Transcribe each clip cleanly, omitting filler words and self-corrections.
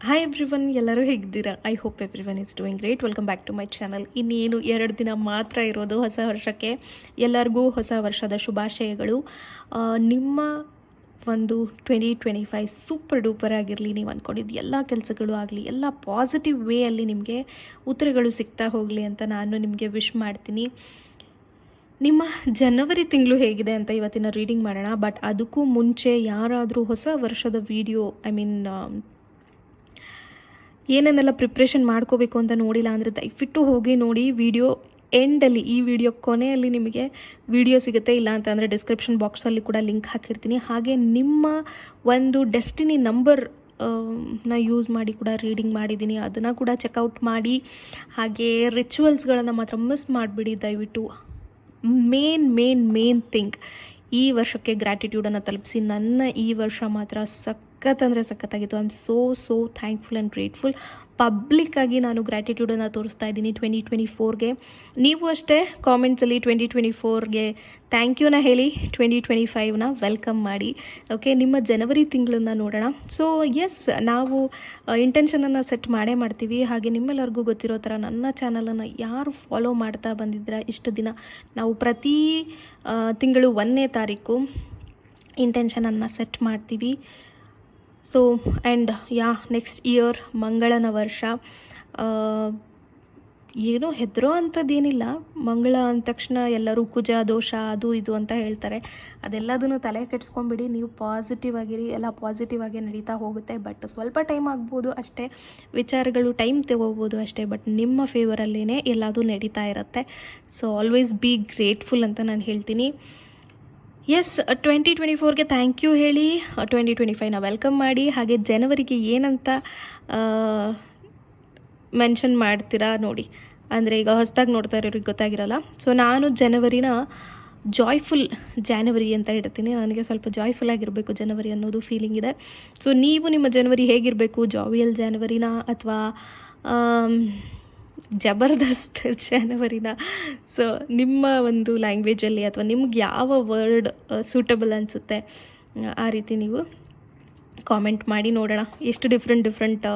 Hi everyone, ಎಲ್ಲರೂ ಹೇಗಿದ್ದೀರಾ? I hope everyone is doing great. Welcome back to my channel. ಇನ್ನೇನು 2 ದಿನ ಮಾತ್ರ ಇರೋದು ಹೊಸ ವರ್ಷಕ್ಕೆ. ಎಲ್ಲರಿಗೂ ಹೊಸ ವರ್ಷದ ಶುಭಾಶಯಗಳು. ನಿಮ್ಮ ಒಂದು 2025 ಸೂಪರ್ ಡೂಪರ್ ಆಗಿರಲಿ. ನೀವು ಅಂದ್ಕೊಂಡಿದ್ದು ಎಲ್ಲ ಕೆಲಸಗಳು ಆಗಲಿ, ಎಲ್ಲ ಪಾಸಿಟಿವ್ ವೇಯಲ್ಲಿ ನಿಮಗೆ ಉತ್ತರಗಳು ಸಿಗ್ತಾ ಹೋಗಲಿ ಅಂತ ನಾನು ನಿಮಗೆ ವಿಶ್ ಮಾಡ್ತೀನಿ. ನಿಮ್ಮ ಜನವರಿ ತಿಂಗಳು ಹೇಗಿದೆ ಅಂತ ಇವತ್ತಿನ ರೀಡಿಂಗ್ ಮಾಡೋಣ. ಬಟ್ ಅದಕ್ಕೂ ಮುಂಚೆ ಯಾರಾದರೂ ಹೊಸ ವರ್ಷದ ವಿಡಿಯೋ ಏನೇನೆಲ್ಲ ಪ್ರಿಪ್ರೇಷನ್ ಮಾಡ್ಕೋಬೇಕು ಅಂತ ನೋಡಿಲ್ಲ ಅಂದರೆ ದಯವಿಟ್ಟು ಹೋಗಿ ನೋಡಿ. ವಿಡಿಯೋ ಎಂಡಲ್ಲಿ, ಈ ವಿಡಿಯೋ ಕೊನೆಯಲ್ಲಿ ನಿಮಗೆ ವಿಡಿಯೋ ಸಿಗುತ್ತೆ. ಇಲ್ಲ ಅಂತಂದರೆ ಡಿಸ್ಕ್ರಿಪ್ಷನ್ ಬಾಕ್ಸಲ್ಲಿ ಕೂಡ ಲಿಂಕ್ ಹಾಕಿರ್ತೀನಿ. ಹಾಗೆ ನಿಮ್ಮ ಒಂದು ಡೆಸ್ಟಿನಿ ನಂಬರ್ ನ ಯೂಸ್ ಮಾಡಿ ಕೂಡ ರೀಡಿಂಗ್ ಮಾಡಿದ್ದೀನಿ, ಅದನ್ನು ಕೂಡ ಚೆಕ್ಔಟ್ ಮಾಡಿ. ಹಾಗೆ ರಿಚುವಲ್ಸ್ಗಳನ್ನು ಮಾತ್ರ ಮಿಸ್ ಮಾಡಿಬಿಡಿ ದಯವಿಟ್ಟು. ಮೇನ್ ಥಿಂಗ್, ಈ ವರ್ಷಕ್ಕೆ ಗ್ರ್ಯಾಟಿಟ್ಯೂಡನ್ನು ತಲುಪಿಸಿ. ನನ್ನ ಈ ವರ್ಷ ಮಾತ್ರ ಸಖತ್ತಂದರೆ ಸಖತ್ತಾಗಿತ್ತು. I am so thankful and grateful. ಪಬ್ಲಿಕ್ಕಾಗಿ ನಾನು ಗ್ರ್ಯಾಟಿಟ್ಯೂಡನ್ನು ತೋರಿಸ್ತಾ ಇದ್ದೀನಿ 2024ಗೆ. ನೀವು ಅಷ್ಟೇ ಕಾಮೆಂಟ್ಸಲ್ಲಿ 2024ಗೆ ಥ್ಯಾಂಕ್ ಯೂನ ಹೇಳಿ 2025ನ ವೆಲ್ಕಮ್ ಮಾಡಿ. ಓಕೆ, ನಿಮ್ಮ ಜನವರಿ ತಿಂಗಳನ್ನ ನೋಡೋಣ. ಸೊ ಎಸ್, ನಾವು ಇಂಟೆನ್ಷನನ್ನು ಸೆಟ್ ಮಾಡ್ತೀವಿ. ಹಾಗೆ ನಿಮ್ಮೆಲ್ಲರಿಗೂ ಗೊತ್ತಿರೋ ಥರ ನನ್ನ ಚಾನಲನ್ನು ಯಾರು ಫಾಲೋ ಮಾಡ್ತಾ ಬಂದಿದ್ದೀರಾ ಇಷ್ಟು ದಿನ, ನಾವು ಪ್ರತಿ ತಿಂಗಳು 1ನೇ ತಾರೀಕು ಇಂಟೆನ್ಷನನ್ನು ಸೆಟ್ ಮಾಡ್ತೀವಿ. ಸೊ ಆ್ಯಂಡ್ ನೆಕ್ಸ್ಟ್ ಇಯರ್ ಮಂಗಳನ ವರ್ಷ. ಏನೋ ಹೆದರೋ ಅಂಥದ್ದೇನಿಲ್ಲ. ಮಂಗಳ ಅಂದ ತಕ್ಷಣ ಎಲ್ಲರೂ ಕುಜ ದೋಷ ಅದು ಇದು ಅಂತ ಹೇಳ್ತಾರೆ. ಅದೆಲ್ಲದನ್ನು ತಲೆ ಕೆಡಿಸ್ಕೊಂಬಿಡಿ. ನೀವು ಪಾಸಿಟಿವ್ ಆಗಿರಿ, ಎಲ್ಲ ಪಾಸಿಟಿವ್ ಆಗಿ ನಡೀತಾ ಹೋಗುತ್ತೆ. ಬಟ್ ಸ್ವಲ್ಪ ಟೈಮ್ ಆಗ್ಬೋದು ಅಷ್ಟೇ, ವಿಚಾರಗಳು ಟೈಮ್ ತಗೋಬೋದು ಅಷ್ಟೇ. ಬಟ್ ನಿಮ್ಮ ಫೇವರಲ್ಲೇ ಎಲ್ಲದೂ ನಡೀತಾ ಇರುತ್ತೆ. ಸೊ ಆಲ್ವೇಸ್ ಬಿ ಗ್ರೇಟ್ಫುಲ್ ಅಂತ ನಾನು ಹೇಳ್ತೀನಿ. ಎಸ್, 2024ಗೆ ಥ್ಯಾಂಕ್ ಯು ಹೇಳಿ 2025ನ ವೆಲ್ಕಮ್ ಮಾಡಿ. ಹಾಗೆ ಜನವರಿಗೆ ಏನಂತ ಮೆನ್ಷನ್ ಮಾಡ್ತೀರಾ ನೋಡಿ. ಅಂದರೆ ಈಗ ಹೊಸದಾಗಿ ನೋಡ್ತಾ ಇರೋರಿಗೆ ಗೊತ್ತಾಗಿರಲ್ಲ. ಸೊ ನಾನು ಜನವರಿನ ಜಾಯ್ಫುಲ್ ಜಾನ್ವರಿ ಅಂತ ಇಡ್ತೀನಿ. ನನಗೆ ಸ್ವಲ್ಪ ಜಾಯ್ಫುಲ್ ಆಗಿರಬೇಕು ಜನವರಿ ಅನ್ನೋದು ಫೀಲಿಂಗ್ ಇದೆ. ಸೊ ನೀವು ನಿಮ್ಮ ಜನವರಿ ಹೇಗಿರಬೇಕು? ಜಾವಿಯಲ್ ಜಾನ್ವರಿನ ಅಥವಾ ಜಬರ್ದಸ್ತ್ ಜನವರಿನ? ಸೊ ನಿಮ್ಮ ಒಂದು ಲ್ಯಾಂಗ್ವೇಜಲ್ಲಿ ಅಥವಾ ನಿಮ್ಗೆ ಯಾವ ವರ್ಡ್ ಸೂಟಬಲ್ ಅನಿಸುತ್ತೆ ಆ ರೀತಿ ನೀವು ಕಾಮೆಂಟ್ ಮಾಡಿ ನೋಡೋಣ. ಎಷ್ಟು ಡಿಫ್ರೆಂಟ್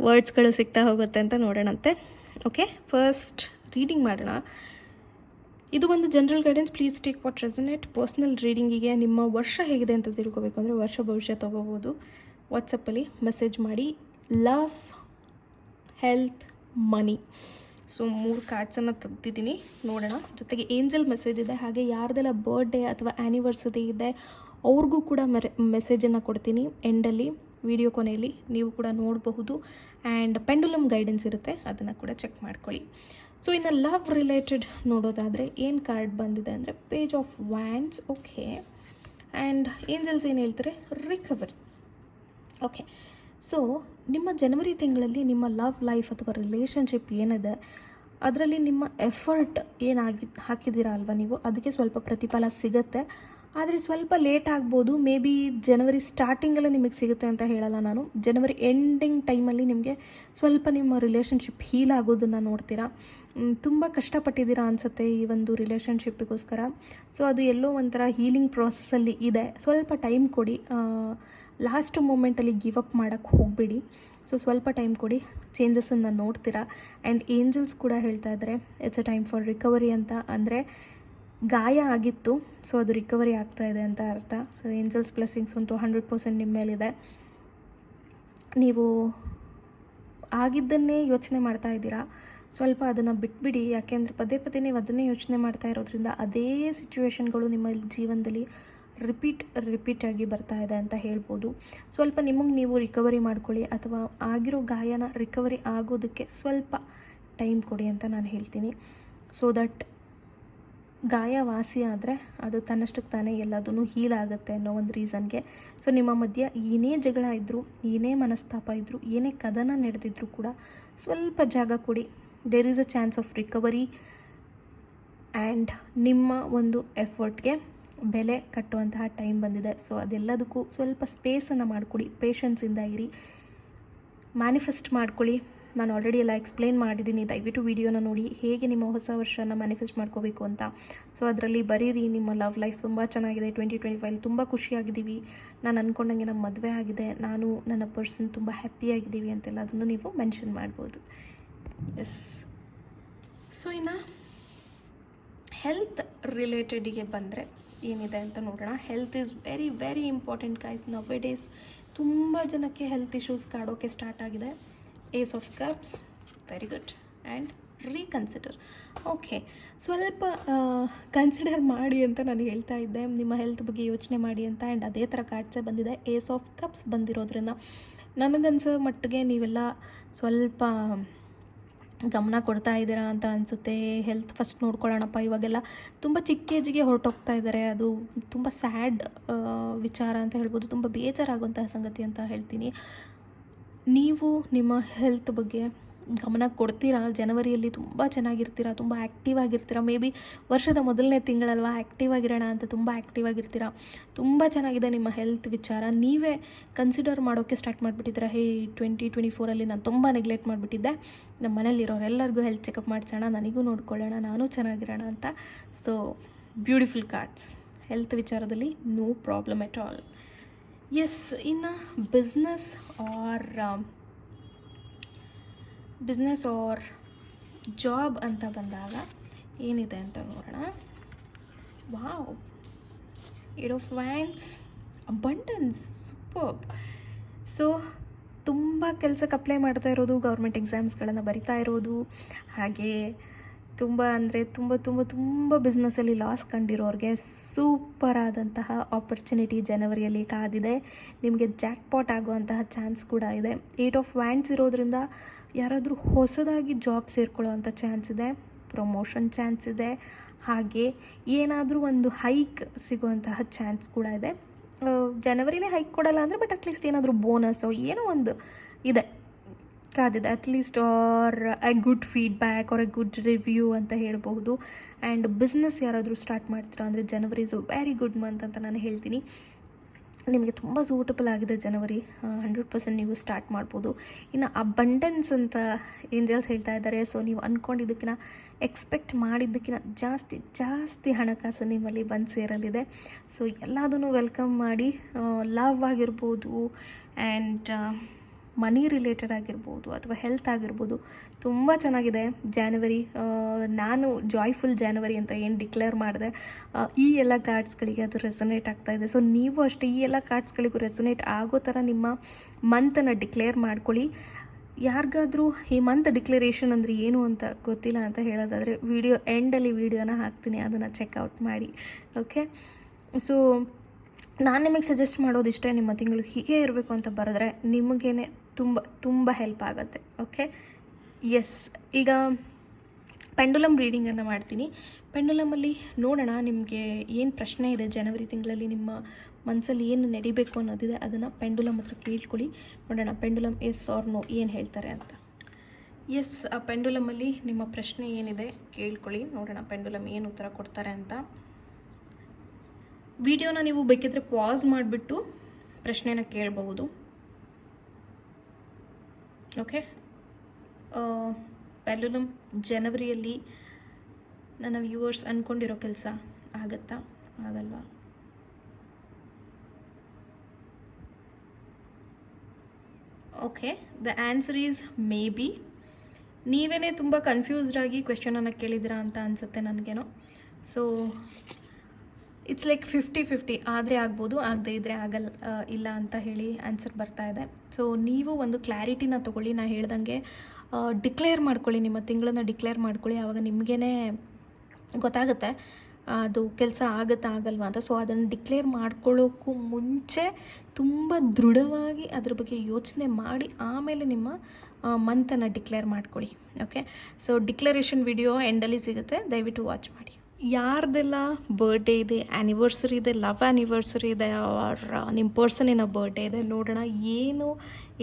ವರ್ಡ್ಸ್ಗಳು ಸಿಗ್ತಾ ಹೋಗುತ್ತೆ ಅಂತ ನೋಡೋಣಂತೆ. ಓಕೆ, ಫಸ್ಟ್ ರೀಡಿಂಗ್ ಮಾಡೋಣ. ಇದು ಒಂದು general guidance. Please take what resonate. Personal ರೀಡಿಂಗಿಗೆ ನಿಮ್ಮ ವರ್ಷ ಹೇಗಿದೆ ಅಂತ ತಿಳ್ಕೊಬೇಕು ಅಂದರೆ ವರ್ಷ ಭವಿಷ್ಯ ತೊಗೋಬೋದು. ವಾಟ್ಸಪ್ಪಲ್ಲಿ ಮೆಸೇಜ್ ಮಾಡಿ. ಲವ್, ಹೆಲ್ತ್, ಮನಿ. ಸೊ 3 ಕಾರ್ಡ್ಸನ್ನು ತೆಗ್ದಿದ್ದೀನಿ, ನೋಡೋಣ. ಜೊತೆಗೆ ಏಂಜಲ್ ಮೆಸೇಜ್ ಇದೆ. ಹಾಗೆ ಯಾರ್ದೆಲ್ಲ ಬರ್ಡೇ ಅಥವಾ ಆ್ಯನಿವರ್ಸರಿ ಇದೆ ಅವ್ರಿಗೂ ಕೂಡ ಮೆಸೇಜನ್ನು ಕೊಡ್ತೀನಿ ಎಂಡಲ್ಲಿ, ವಿಡಿಯೋ ಕೊನೆಯಲ್ಲಿ ನೀವು ಕೂಡ ನೋಡಬಹುದು. ಆ್ಯಂಡ್ ಪೆಂಡುಲಮ್ ಗೈಡೆನ್ಸ್ ಇರುತ್ತೆ, ಅದನ್ನು ಕೂಡ ಚೆಕ್ ಮಾಡ್ಕೊಳ್ಳಿ. ಸೊ ಇನ್ನು ಲವ್ ರಿಲೇಟೆಡ್ ನೋಡೋದಾದರೆ ಏನು ಕಾರ್ಡ್ ಬಂದಿದೆ ಅಂದರೆ page of wands. Okay, and angels ಏನು ಹೇಳ್ತಾರೆ? ರಿಕವರಿ. ಓಕೆ, ಸೊ ನಿಮ್ಮ ಜನವರಿ ತಿಂಗಳಲ್ಲಿ ನಿಮ್ಮ ಲವ್ ಲೈಫ್ ಅಥವಾ ರಿಲೇಷನ್ಶಿಪ್ ಏನಿದೆ ಅದರಲ್ಲಿ ನಿಮ್ಮ ಎಫರ್ಟ್ ಹಾಕಿದ್ದೀರಾ ಅಲ್ವಾ ನೀವು, ಅದಕ್ಕೆ ಸ್ವಲ್ಪ ಪ್ರತಿಫಲ ಸಿಗುತ್ತೆ. ಆದರೆ ಸ್ವಲ್ಪ ಲೇಟ್ ಆಗ್ಬೋದು. ಮೇ ಬಿ ಜನವರಿ ಸ್ಟಾರ್ಟಿಂಗಲ್ಲೇ ನಿಮಗೆ ಸಿಗುತ್ತೆ ಅಂತ ಹೇಳಲ್ಲ ನಾನು. ಜನವರಿ ಎಂಡಿಂಗ್ ಟೈಮಲ್ಲಿ ನಿಮಗೆ ಸ್ವಲ್ಪ ನಿಮ್ಮ ರಿಲೇಷನ್ಶಿಪ್ ಹೀಲ್ ಆಗೋದನ್ನು ನೋಡ್ತೀರಾ. ತುಂಬ ಕಷ್ಟಪಟ್ಟಿದ್ದೀರಾ ಅನಿಸುತ್ತೆ ಈ ಒಂದು ರಿಲೇಷನ್ಶಿಪ್ಪಿಗೋಸ್ಕರ. ಸೊ ಅದು ಎಲ್ಲೋ ಒಂಥರ ಹೀಲಿಂಗ್ ಪ್ರಾಸೆಸ್ಸಲ್ಲಿ ಇದೆ. ಸ್ವಲ್ಪ ಟೈಮ್ ಕೊಡಿ. ಲಾಸ್ಟ್ ಮೂಮೆಂಟಲ್ಲಿ ಗಿವ್ ಅಪ್ ಮಾಡೋಕ್ಕೆ ಹೋಗಬೇಡಿ. ಸೊ ಸ್ವಲ್ಪ ಟೈಮ್ ಕೊಡಿ, ಚೇಂಜಸನ್ನು ನೋಡ್ತೀರಾ. ಆ್ಯಂಡ್ ಏಂಜಲ್ಸ್ ಕೂಡ ಹೇಳ್ತಾ ಇದ್ದಾರೆ it's a time for recovery ಅಂತ. ಅಂದರೆ ಗಾಯ ಆಗಿತ್ತು, ಸೊ ಅದು ರಿಕವರಿ ಆಗ್ತಾ ಇದೆ ಅಂತ ಅರ್ಥ. ಸೊ ಏಂಜಲ್ಸ್ ಬ್ಲೆಸ್ಸಿಂಗ್ಸ್ ಅಂತೂ 100% ನಿಮ್ಮ ಮೇಲಿದೆ. ನೀವು ಆಗಿದ್ದನ್ನೇ ಯೋಚನೆ ಮಾಡ್ತಾ ಇದ್ದೀರಾ, ಸ್ವಲ್ಪ ಅದನ್ನು ಬಿಟ್ಬಿಡಿ. ಯಾಕೆಂದರೆ ಪದೇ ನೀವು ಅದನ್ನೇ ಯೋಚನೆ ಮಾಡ್ತಾ ಇರೋದ್ರಿಂದ ಅದೇ ಸಿಚುವೇಶನ್ಗಳು ನಿಮ್ಮ ಜೀವನದಲ್ಲಿ ರಿಪೀಟ್ ಆಗಿ ಬರ್ತಾ ಇದೆ ಅಂತ ಹೇಳ್ಬೋದು. ಸ್ವಲ್ಪ ನಿಮಗೆ ನೀವು ರಿಕವರಿ ಮಾಡ್ಕೊಳ್ಳಿ, ಅಥವಾ ಆಗಿರೋ ಗಾಯನ ರಿಕವರಿ ಆಗೋದಕ್ಕೆ ಸ್ವಲ್ಪ ಟೈಮ್ ಕೊಡಿ ಅಂತ ನಾನು ಹೇಳ್ತೀನಿ. ಸೊ ದಟ್ ಗಾಯ ವಾಸಿ ಆದರೆ ಅದು ತನ್ನಷ್ಟಕ್ಕೆ ತಾನೇ ಎಲ್ಲದೂ ಹೀಲ್ ಆಗುತ್ತೆ ಅನ್ನೋ ಒಂದು ರೀಸನ್ಗೆ. ಸೊ ನಿಮ್ಮ ಮಧ್ಯೆ ಏನೇ ಜಗಳ ಇದ್ದರೂ, ಏನೇ ಮನಸ್ತಾಪ ಇದ್ದರೂ, ಏನೇ ಕದನ ನಡೆದಿದ್ರೂ ಕೂಡ ಸ್ವಲ್ಪ ಜಾಗ ಕೊಡಿ. There is a chance of recovery. And ನಿಮ್ಮ ಒಂದು ಎಫರ್ಟ್ಗೆ ಬೆಲೆ ಕಟ್ಟುವಂತಹ ಟೈಮ್ ಬಂದಿದೆ. ಸೊ ಅದೆಲ್ಲದಕ್ಕೂ ಸ್ವಲ್ಪ ಸ್ಪೇಸನ್ನು ಮಾಡಿಕೊಡಿ, ಪೇಷನ್ಸಿಂದ ಇರಿ, ಮ್ಯಾನಿಫೆಸ್ಟ್ ಮಾಡ್ಕೊಳ್ಳಿ. ನಾನು ಆಲ್ರೆಡಿ ಎಲ್ಲ ಎಕ್ಸ್ಪ್ಲೇನ್ ಮಾಡಿದ್ದೀನಿ. ದಯವಿಟ್ಟು ವಿಡಿಯೋನ ನೋಡಿ ಹೇಗೆ ನಿಮ್ಮ ಹೊಸ ವರ್ಷನ ಮ್ಯಾನಿಫೆಸ್ಟ್ ಮಾಡ್ಕೋಬೇಕು ಅಂತ. ಸೊ ಅದರಲ್ಲಿ ಬರೀರಿ ನಿಮ್ಮ ಲವ್ ಲೈಫ್ ತುಂಬ ಚೆನ್ನಾಗಿದೆ, 2025 ತುಂಬ ಖುಷಿಯಾಗಿದ್ದೀವಿ, ನಾನು ಅಂದ್ಕೊಂಡಂಗೆ ನಮ್ಮ ಮದುವೆ ಆಗಿದೆ, ನಾನು ನನ್ನ ಪರ್ಸನ್ ತುಂಬ ಹ್ಯಾಪಿಯಾಗಿದ್ದೀವಿ ಅಂತೆಲ್ಲ ಅದನ್ನು ನೀವು ಮೆನ್ಷನ್ ಮಾಡ್ಬೋದು. ಎಸ್. ಸೊ ಇನ್ನು ಹೆಲ್ತ್ ರಿಲೇಟೆಡಿಗೆ ಬಂದರೆ ಏನಿದೆ ಅಂತ ನೋಡೋಣ. Health is very very important guys. Nowadays ತುಂಬ ಜನಕ್ಕೆ ಹೆಲ್ತ್ ಇಶ್ಯೂಸ್ ಕಾಡೋಕ್ಕೆ ಸ್ಟಾರ್ಟ್ ಆಗಿದೆ. Ace of cups, very good. And reconsider. Okay, ಸ್ವಲ್ಪ ಕನ್ಸಿಡರ್ ಮಾಡಿ ಅಂತ ನಾನು ಹೇಳ್ತಾ ಇದ್ದೆ, ನಿಮ್ಮ ಹೆಲ್ತ್ ಬಗ್ಗೆ ಯೋಚನೆ ಮಾಡಿ ಅಂತ. ಆ್ಯಂಡ್ ಅದೇ ಥರ ಕಾರ್ಡ್ಸೇ ಬಂದಿದೆ. ಏಸ್ ಆಫ್ ಕಪ್ಸ್ ಬಂದಿರೋದ್ರಿಂದ ನನಗನ್ಸೋ ಮಟ್ಟಿಗೆ ನೀವೆಲ್ಲ ಸ್ವಲ್ಪ ಗಮನ ಕೊಡ್ತಾ ಇದ್ದೀರಾ ಅಂತ ಅನಿಸುತ್ತೆ. ಹೆಲ್ತ್ ಫಸ್ಟ್ ನೋಡ್ಕೊಳ್ಳೋಣಪ್ಪ. ಇವಾಗೆಲ್ಲ ತುಂಬ ಚಿಕ್ಕ ಏಜಿಗೆ ಹೊರಟೋಗ್ತಾ ಇದ್ದಾರೆ. ಅದು ತುಂಬ ಸ್ಯಾಡ್ ವಿಚಾರ ಅಂತ ಹೇಳ್ಬೋದು, ತುಂಬ ಬೇಜಾರಾಗುವಂತಹ ಸಂಗತಿ ಅಂತ ಹೇಳ್ತೀನಿ. ನೀವು ನಿಮ್ಮ ಹೆಲ್ತ್ ಬಗ್ಗೆ ಗಮನ ಕೊಡ್ತೀರಾ. ಜನವರಿಯಲ್ಲಿ ತುಂಬ ಚೆನ್ನಾಗಿರ್ತೀರಾ, ತುಂಬ ಆ್ಯಕ್ಟಿವ್ ಆಗಿರ್ತೀರಾ. ಮೇ ಬಿ ವರ್ಷದ ಮೊದಲನೇ ತಿಂಗಳಲ್ವ, ಆ್ಯಕ್ಟಿವ್ ಆಗಿರೋಣ ಅಂತ ತುಂಬ ಆ್ಯಕ್ಟಿವ್ ಆಗಿರ್ತೀರಾ. ತುಂಬ ಚೆನ್ನಾಗಿದೆ ನಿಮ್ಮ ಹೆಲ್ತ್ ವಿಚಾರ. ನೀವೇ ಕನ್ಸಿಡರ್ ಮಾಡೋಕ್ಕೆ ಸ್ಟಾರ್ಟ್ ಮಾಡಿಬಿಟ್ಟಿದ್ದೀರಾ. 2024 ನಾನು ತುಂಬ ನೆಗ್ಲೆಕ್ಟ್ ಮಾಡಿಬಿಟ್ಟಿದ್ದೆ, ನಮ್ಮ ಮನೇಲಿರೋರೆಲ್ಲರಿಗೂ ಹೆಲ್ತ್ ಚೆಕಪ್ ಮಾಡಿಸೋಣ, ನನಗೂ ನೋಡ್ಕೊಳ್ಳೋಣ, ನಾನು ಚೆನ್ನಾಗಿರೋಣ ಅಂತ. So beautiful cards. ಹೆಲ್ತ್ ವಿಚಾರದಲ್ಲಿ no problem at all. Yes. ಇನ್ನು ಬಿಸ್ನೆಸ್ ಆರ್ ಜಾಬ್ ಅಂತ ಬಂದಾಗ ಏನಿದೆ ಅಂತ ನೋಡೋಣ. Wow, 8 of wands, abundance, superb. So ತುಂಬ ಕೆಲಸಕ್ಕೆ ಅಪ್ಲೈ ಮಾಡ್ತಾ ಇರೋದು, ಗೌರ್ಮೆಂಟ್ ಎಕ್ಸಾಮ್ಸ್ಗಳನ್ನು ಬರಿತಾ ಇರೋದು, ಹಾಗೆ ತುಂಬ ಅಂದರೆ ತುಂಬ ತುಂಬ ತುಂಬ ಬಿಸ್ನೆಸ್ಸಲ್ಲಿ ಲಾಸ್ ಕಂಡಿರೋರಿಗೆ ಸೂಪರ್ ಆದಂತಹ ಆಪರ್ಚುನಿಟಿ ಜನವರಿಯಲ್ಲಿ ಕಾದಿದೆ. ನಿಮಗೆ ಜಾಕ್ಪಾಟ್ ಆಗುವಂತಹ ಚಾನ್ಸ್ ಕೂಡ ಇದೆ. 8 ಆಫ್ ವ್ಯಾಂಡ್ಸ್ ಇರೋದ್ರಿಂದ ಯಾರಾದರೂ ಹೊಸದಾಗಿ ಜಾಬ್ ಸೇರ್ಕೊಳ್ಳೋವಂಥ ಚಾನ್ಸ್ ಇದೆ, ಪ್ರಮೋಷನ್ ಚಾನ್ಸ್ ಇದೆ, ಹಾಗೆ ಏನಾದರೂ ಒಂದು ಹೈಕ್ ಸಿಗುವಂತಹ ಚಾನ್ಸ್ ಕೂಡ ಇದೆ. ಜನವರಿಲೇ ಹೈಕ್ ಕೊಡಲ್ಲ ಅಂದರೆ, ಬಟ್ ಅಟ್ಲೀಸ್ಟ್ ಏನಾದರೂ ಬೋನಸ್ಸು ಏನೋ ಒಂದು ಇದೆ, ಕಾದಿದೆ. At least or a good feedback or a good review ಅಂತ ಹೇಳ್ಬಹುದು. ಆ್ಯಂಡ್ ಬಿಸ್ನೆಸ್ ಯಾರಾದರೂ ಸ್ಟಾರ್ಟ್ ಮಾಡ್ತೀರಾ ಅಂದರೆ January is a very good month ಅಂತ ನಾನು ಹೇಳ್ತೀನಿ. ನಿಮಗೆ ತುಂಬ ಸೂಟಬಲ್ ಆಗಿದೆ ಜನವರಿ. 100% ನೀವು ಸ್ಟಾರ್ಟ್ ಮಾಡ್ಬೋದು. ಇನ್ನು ಅಬಂಡೆನ್ಸ್ ಅಂತ ಏಂಜಲ್ಸ್ ಹೇಳ್ತಾ ಇದ್ದಾರೆ. ಸೊ ನೀವು ಅಂದ್ಕೊಂಡಿದ್ದಕ್ಕಿಂತ, ಎಕ್ಸ್ಪೆಕ್ಟ್ ಮಾಡಿದ್ದಕ್ಕಿಂತ ಜಾಸ್ತಿ ಹಣಕಾಸು ನಿಮ್ಮಲ್ಲಿ ಬಂದು ಸೇರಲಿದೆ. ಸೊ ಎಲ್ಲದನ್ನು ವೆಲ್ಕಮ್ ಮಾಡಿ. ಲವ್ ಆಗಿರ್ಬೋದು, ಆ್ಯಂಡ್ ಮನಿ ರಿಲೇಟೆಡ್ ಆಗಿರ್ಬೋದು, ಅಥವಾ ಹೆಲ್ತ್ ಆಗಿರ್ಬೋದು, ತುಂಬ ಚೆನ್ನಾಗಿದೆ ಜಾನ್ವರಿ. ನಾನು ಜಾಯ್ಫುಲ್ ಜಾನ್ವರಿ ಅಂತ ಏನು ಡಿಕ್ಲೇರ್ ಮಾಡಿದೆ, ಈ ಎಲ್ಲ ಕಾರ್ಡ್ಸ್ಗಳಿಗೆ ಅದು ರೆಸೊನೇಟ್ ಆಗ್ತಾಯಿದೆ. ಸೊ ನೀವು ಅಷ್ಟೇ ಈ ಎಲ್ಲ ಕಾರ್ಡ್ಸ್ಗಳಿಗೂ ರೆಸೊನೇಟ್ ಆಗೋ ಥರ ನಿಮ್ಮ ಮಂತನ್ನು ಡಿಕ್ಲೇರ್ ಮಾಡ್ಕೊಳ್ಳಿ. ಯಾರಿಗಾದರೂ ಈ ಮಂತ್ ಡಿಕ್ಲರೇಷನ್ ಅಂದರೆ ಏನು ಅಂತ ಗೊತ್ತಿಲ್ಲ ಅಂತ ಹೇಳೋದಾದರೆ, ವಿಡಿಯೋ ಎಂಡಲ್ಲಿ ವಿಡಿಯೋನ ಹಾಕ್ತೀನಿ, ಅದನ್ನು ಚೆಕ್ಔಟ್ ಮಾಡಿ. ಓಕೆ. ಸೊ ನಾನು ನಿಮಗೆ ಸಜೆಸ್ಟ್ ಮಾಡೋದಿಷ್ಟೇ, ನಿಮ್ಮ ತಿಂಗಳು ಹೀಗೆ ಇರಬೇಕು ಅಂತ ಬರೆದ್ರೆ ನಿಮಗೇನೆ ತುಂಬ ತುಂಬ ಹೆಲ್ಪ್ ಆಗುತ್ತೆ. ಓಕೆ. ಎಸ್. ಈಗ ಪೆಂಡುಲಮ್ ರೀಡಿಂಗನ್ನು ಮಾಡ್ತೀನಿ. ಪೆಂಡುಲಮಲ್ಲಿ ನೋಡೋಣ ನಿಮಗೆ ಏನು ಪ್ರಶ್ನೆ ಇದೆ ಜನವರಿ ತಿಂಗಳಲ್ಲಿ, ನಿಮ್ಮ ಮನಸ್ಸಲ್ಲಿ ಏನು ನಡಿಬೇಕು ಅನ್ನೋದಿದೆ, ಅದನ್ನು ಪೆಂಡುಲಮ್ ಹತ್ರ ಕೇಳ್ಕೊಳ್ಳಿ. ನೋಡೋಣ ಪೆಂಡುಲಮ್ ಎಸ್ ಆರ್ ನೋ ಏನು ಹೇಳ್ತಾರೆ ಅಂತ. ಎಸ್, ಆ ಪೆಂಡುಲಮಲ್ಲಿ ನಿಮ್ಮ ಪ್ರಶ್ನೆ ಏನಿದೆ ಕೇಳ್ಕೊಳ್ಳಿ. ನೋಡೋಣ ಪೆಂಡುಲಮ್ ಏನು ಉತ್ತರ ಕೊಡ್ತಾರೆ ಅಂತ. ವಿಡಿಯೋನ ನೀವು ಬೇಕಿದ್ರೆ ಪಾಸ್ ಮಾಡಿಬಿಟ್ಟು ಪ್ರಶ್ನೆನ ಕೇಳಬಹುದು. ಓಕೆ. ಪೆಂಡುಲಮ್ ಜನವರಿಯಲ್ಲಿ ನನ್ನ ವ್ಯೂವರ್ಸ್ ಅಂದ್ಕೊಂಡಿರೋ ಕೆಲಸ ಆಗತ್ತಾ, ಆಗಲ್ವಾ? Okay, the answer is may be. ನೀವೇ ತುಂಬ ಕನ್ಫ್ಯೂಸ್ಡ್ ಆಗಿ ಕ್ವೆಶ್ಚನನ್ನು ಕೇಳಿದ್ದೀರಾ ಅಂತ ಅನಿಸುತ್ತೆ ನನಗೇನೋ. ಸೊ ಇಟ್ಸ್ ಲೈಕ್ 50-50, ಆದರೆ ಆಗ್ಬೋದು, ಆಗದೇ ಇದ್ದರೆ ಆಗಲ್ಲ, ಇಲ್ಲ ಅಂತ ಹೇಳಿ ಆನ್ಸರ್ ಬರ್ತಾ ಇದೆ. ಸೊ ನೀವು ಒಂದು ಕ್ಲಾರಿಟಿನ ತೊಗೊಳ್ಳಿ. ನಾನು ಹೇಳ್ದಂಗೆ ಡಿಕ್ಲೇರ್ ಮಾಡ್ಕೊಳ್ಳಿ, ನಿಮ್ಮ ತಿಂಗಳನ್ನು ಡಿಕ್ಲೇರ್ ಮಾಡ್ಕೊಳ್ಳಿ. ಆವಾಗ ನಿಮಗೇ ಗೊತ್ತಾಗುತ್ತೆ ಅದು ಕೆಲಸ ಆಗುತ್ತಾ ಆಗಲ್ವಾ ಅಂತ. ಸೊ ಅದನ್ನು ಡಿಕ್ಲೇರ್ ಮಾಡ್ಕೊಳ್ಳೋಕ್ಕೂ ಮುಂಚೆ ತುಂಬ ದೃಢವಾಗಿ ಅದ್ರ ಬಗ್ಗೆ ಯೋಚನೆ ಮಾಡಿ ಆಮೇಲೆ ನಿಮ್ಮ ಮಂತನ್ನು ಡಿಕ್ಲೇರ್ ಮಾಡ್ಕೊಳ್ಳಿ. ಓಕೆ. ಸೊ ಡಿಕ್ಲರೇಷನ್ ವಿಡಿಯೋ ಎಂಡಲ್ಲಿ ಸಿಗುತ್ತೆ, ದಯವಿಟ್ಟು ವಾಚ್ ಮಾಡಿ. ಯಾರ್ದೆಲ್ಲ ಬರ್ಡೇ ಇದೆ, ಆ್ಯನಿವರ್ಸರಿ ಇದೆ, ಲವ್ ಆ್ಯನಿವರ್ಸರಿ ಇದೆ, ಆರ್ ನಿಮ್ಮ ಪರ್ಸನಿನ ಬರ್ಡೇ ಇದೆ, ನೋಡೋಣ ಏನು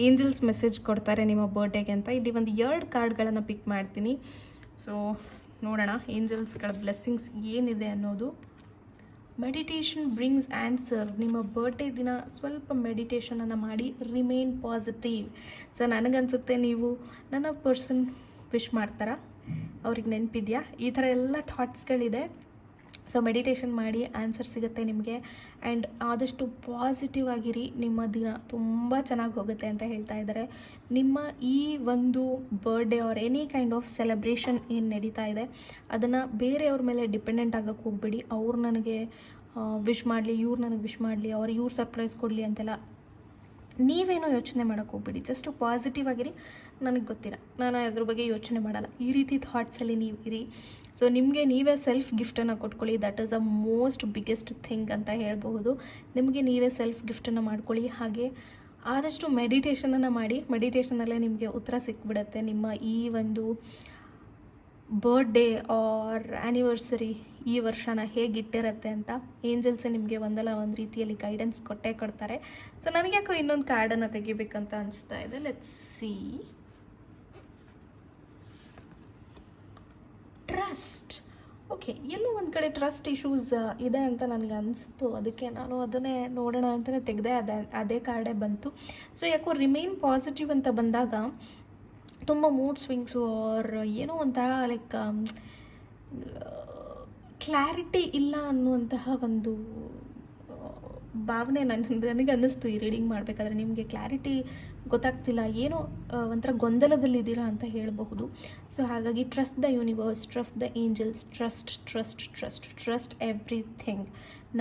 ಏಂಜಲ್ಸ್ ಮೆಸೇಜ್ ಕೊಡ್ತಾರೆ ನಿಮ್ಮ ಬರ್ಡೇಗೆ ಅಂತ. ಇಲ್ಲಿ ಒಂದು 2 ಕಾರ್ಡ್ಗಳನ್ನು ಪಿಕ್ ಮಾಡ್ತೀನಿ. ಸೊ ನೋಡೋಣ ಏಂಜಲ್ಸ್ಗಳ ಬ್ಲೆಸ್ಸಿಂಗ್ಸ್ ಏನಿದೆ ಅನ್ನೋದು. Meditation brings answer. ನಿಮ್ಮ ಬರ್ಡೇ ದಿನ ಸ್ವಲ್ಪ ಮೆಡಿಟೇಷನನ್ನು ಮಾಡಿ, ರಿಮೇನ್ ಪಾಸಿಟಿವ್. ಸೊ ನನಗನ್ಸುತ್ತೆ ನೀವು ನನ್ನ ಪರ್ಸನ್ ವಿಶ್ ಮಾಡ್ತಾರಾ, ಅವ್ರಿಗೆ ನೆನಪಿದೆಯಾ, ಈ ಥರ ಎಲ್ಲ ಥಾಟ್ಸ್ಗಳಿದೆ. ಸೊ ಮೆಡಿಟೇಷನ್ ಮಾಡಿ, ಆನ್ಸರ್ ಸಿಗುತ್ತೆ ನಿಮಗೆ. ಆ್ಯಂಡ್ ಆದಷ್ಟು ಪಾಸಿಟಿವ್ ಆಗಿರಿ, ನಿಮ್ಮ ದಿನ ತುಂಬ ಚೆನ್ನಾಗಿ ಹೋಗುತ್ತೆ ಅಂತ ಹೇಳ್ತಾ ಇದ್ದಾರೆ. ನಿಮ್ಮ ಈ ಒಂದು birthday R any kind of celebration ಏನು ನಡೀತಾ ಇದೆ ಅದನ್ನು ಬೇರೆಯವ್ರ ಮೇಲೆ ಡಿಪೆಂಡೆಂಟ್ ಆಗೋಕ್ಕೆ ಹೋಗ್ಬೇಡಿ. ಅವ್ರು ನನಗೆ ವಿಶ್ ಮಾಡಲಿ, ಇವ್ರು ನನಗೆ ವಿಶ್ ಮಾಡಲಿ, ಇವ್ರು ಸರ್ಪ್ರೈಸ್ ಕೊಡಲಿ ಅಂತೆಲ್ಲ ನೀವೇನೋ ಯೋಚನೆ ಮಾಡೋಕ್ಕೆ ಹೋಗ್ಬೇಡಿ. ಜಸ್ಟ್ ಪಾಸಿಟಿವ್ ಆಗಿರಿ. ನನಗೆ ಗೊತ್ತಿಲ್ಲ, ನಾನು ಅದ್ರ ಬಗ್ಗೆ ಯೋಚನೆ ಮಾಡಲ್ಲ, ಈ ರೀತಿ ಥಾಟ್ಸಲ್ಲಿ ನೀವು ಇರಿ. ಸೊ ನಿಮಗೆ ನೀವೇ ಸೆಲ್ಫ್ ಗಿಫ್ಟನ್ನು ಕೊಟ್ಕೊಳ್ಳಿ. That is a most biggest thing ಅಂತ ಹೇಳ್ಬಹುದು. ನಿಮಗೆ ನೀವೇ ಸೆಲ್ಫ್ ಗಿಫ್ಟನ್ನು ಮಾಡ್ಕೊಳ್ಳಿ. ಹಾಗೆ ಆದಷ್ಟು ಮೆಡಿಟೇಷನನ್ನು ಮಾಡಿ. ಮೆಡಿಟೇಷನಲ್ಲೇ ನಿಮಗೆ ಉತ್ತರ ಸಿಕ್ಬಿಡುತ್ತೆ ನಿಮ್ಮ ಈ ಒಂದು ಬರ್ಡೇ ಆರ್ ಆ್ಯನಿವರ್ಸರಿ ಈ ವರ್ಷನ ಹೇಗಿಟ್ಟಿರುತ್ತೆ ಅಂತ. ಏಂಜಲ್ಸೇ ನಿಮಗೆ ಒಂದಲ್ಲ ಒಂದು ರೀತಿಯಲ್ಲಿ ಗೈಡೆನ್ಸ್ ಕೊಟ್ಟೇ ಕೊಡ್ತಾರೆ. ಸೊ ನನಗೆ ಯಾಕೋ ಇನ್ನೊಂದು ಕಾರ್ಡನ್ನು ತೆಗಿಬೇಕಂತ ಅನಿಸ್ತಾ ಇದೆ. Let's see. ಟ್ರಸ್ಟ್. ಓಕೆ, ಎಲ್ಲೋ ಒಂದು ಕಡೆ ಟ್ರಸ್ಟ್ ಇಶ್ಯೂಸ್ ಇದೆ ಅಂತ ನನಗೆ ಅನಿಸ್ತು. ಅದಕ್ಕೆ ನಾನು ಅದನ್ನೇ ನೋಡೋಣ ಅಂತಲೇ ತೆಗೆದೆ. ಅದೇ ಕಾರ್ಡೇ ಬಂತು. ಸೊ ಯಾಕೋ ರಿಮೈನ್ ಪಾಸಿಟಿವ್ ಅಂತ ಬಂದಾಗ ತುಂಬ ಮೂಡ್ ಸ್ವಿಂಗ್ಸು ಆರ್ ಏನೋ ಒಂಥರ ಲೈಕ್ ಕ್ಲಾರಿಟಿ ಇಲ್ಲ ಅನ್ನುವಂತಹ ಒಂದು ಭಾವನೆ ನನಗೆ ಅನ್ನಿಸ್ತು ಈ ರೀಡಿಂಗ್ ಮಾಡಬೇಕಾದ್ರೆ. ನಿಮಗೆ ಕ್ಲಾರಿಟಿ ಗೊತ್ತಾಗ್ತಿಲ್ಲ, ಏನೋ ಒಂಥರ ಗೊಂದಲದಲ್ಲಿದ್ದೀರಾ ಅಂತ ಹೇಳಬಹುದು. ಸೊ ಹಾಗಾಗಿ trust the universe, trust the angels, trust everything.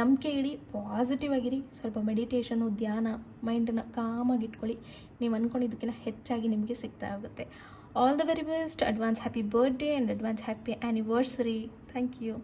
ನಂಬಿಕೆ ಇಡಿ, ಪಾಸಿಟಿವ್ ಆಗಿರಿ. ಸ್ವಲ್ಪ ಮೆಡಿಟೇಷನು, ಧ್ಯಾನ, ಮೈಂಡನ್ನು ಕಾಮಾಗಿ ಇಟ್ಕೊಳ್ಳಿ. ನೀವು ಅಂದ್ಕೊಂಡಿದ್ದಕ್ಕಿಂತ ಹೆಚ್ಚಾಗಿ ನಿಮಗೆ ಸಿಗ್ತಾ ಆಗುತ್ತೆ. All the very best. Advance happy birthday and advance happy anniversary. Thank you.